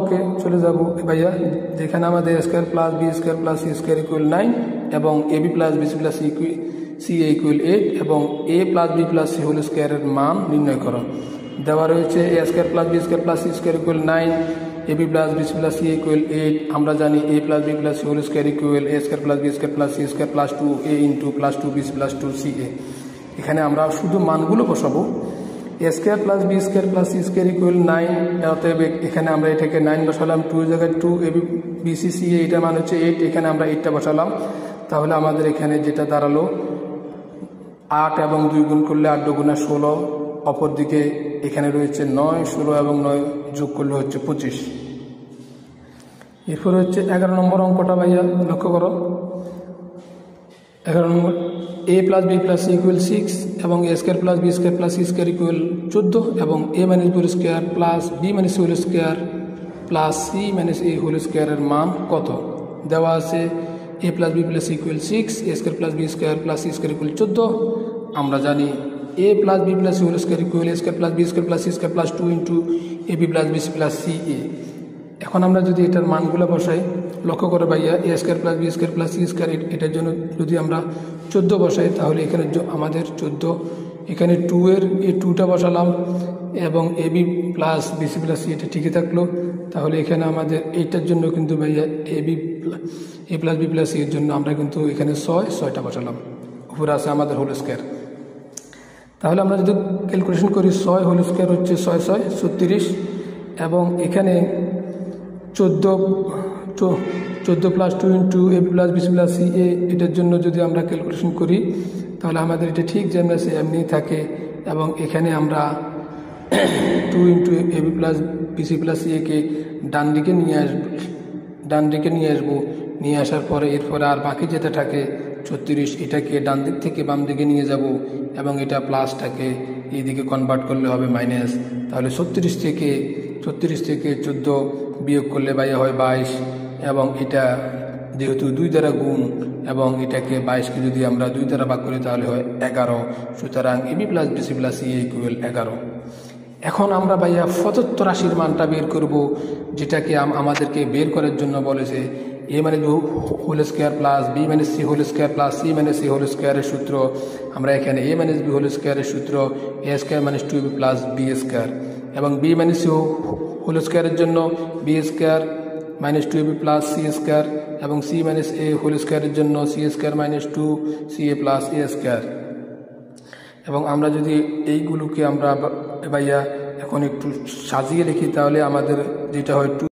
ওকে চলে যাব ভাইয়া, যেখানে আমাদের a square plus b square plus c square equal 9 এবং ab plus bc plus c equal 8 এবং a plus b plus c whole স্কয়ারের মান নির্ণয় করো। দেওয়া রয়েছে a square plus b square plus c square equal 9, ab plus bc plus c equal 8। আমরা জানি a plus b plus c whole square equal a square plus b square plus c square plus 2a into plus 2bc plus 2ca। এখানে আমরা শুধু মানগুলো বসাবো। a square plus b square plus c square equal 9, অতএব এখানে আমরা এটাকে 9 বসালাম, 2 এর জায়গায় 2, ab bc ca এটা মান হচ্ছে 8, এখানে আমরা 8টা বসালাম। তাহলে আমাদের এখানে যেটা দাঁড়ালো 8 এবং 2 গুণ করলে 8 দুগুণা 16, অপর দিকে এখানে রয়েছে 9, 16 এবং 9 যোগ করলে হচ্ছে 25। এরপর হচ্ছে 11 নম্বর অঙ্কটা ভাইয়া লক্ষ্য করো। 11 নম্বর a plus b plus c equal 6 এবং a square plus b square plus c square equal 14 এবং a minus b whole square plus b minus c whole square plus c minus a whole স্কয়ারের মান কত? দেওয়া আছে a plus b plus c equal 6, a square plus b square plus c square equal 14। আমরা জানি a plus b plus c whole square equal a square plus b square plus c square plus 2 into ab plus bc plus ca। এখন আমরা যদি এটার মানগুলো বসাই, লক্ষ্য করে ভাইয়া a square plus b square plus c square এটার জন্য যদি আমরা 14 বসাই, তাহলে এখানে আমাদের 14, এখানে 2 এর এই 2টা বসালাম এবং ab plus bc plus c এটা ঠিকই থাকলো। তাহলে এখানে আমাদের এইটার জন্য কিন্তু ভাইয়া a plus b plus c এর জন্য আমরা কিন্তু এখানে 6টা বসালাম, উপরে আছে আমাদের হোল স্কয়ার। তাহলে আমরা যদি ক্যালকুলেশন করি 6 হোল স্কয়ার হচ্ছে 6 6 36 এবং এখানে 14 plus 2 into ab plus bc plus ca এটার জন্য যদি আমরা ক্যালকুলেশন করি, তাহলে আমাদের এটা ঠিক যেমন আছে এমনি থাকে এবং এখানে আমরা 2 into ab plus bc plus ca কে ডান দিকে নিয়ে আসবো, নিয়ে আসার পরে এরপরে আর বাকি যেটা থাকে 36 এটাকে ডান দিক থেকে বাম দিকে নিয়ে যাব এবং এটা প্লাসটাকে এইদিকে কনভার্ট করলে হবে মাইনাস। তাহলে 36 থেকে 14 বিয়োগ করলে ভাইয়া হয় 22 এবং এটা যেহেতু 2 দ্বারা গুণ এবং এটাকে 22কে যদি আমরা 2 দ্বারা ভাগ করি তাহলে হয় 11। সুতরাং ab plus bc plus c equal 11। এখন আমরা ভাইয়া প্রদত্ত রাশির মানটা বের করব, যেটাকে আমাদেরকে বের করার জন্য বলেছে a minus b whole square plus b minus c whole square plus c minus a whole স্কয়ারের সূত্র। আমরা এখানে a মাইনাস b হোল স্কয়ারের সূত্র a square minus 2b plus b square এবং b মাইনাস c হোল স্কয়ারের জন্য b square minus 2ab plus c square এবং c মাইনাস a হোল স্কয়ারের জন্য c square minus 2ca plus a square. এবং আমরা যদি এইগুলোকে আমরা ভাইয়া এখন একটু সাজিয়ে লিখি, তাহলে আমাদের যেটা হয়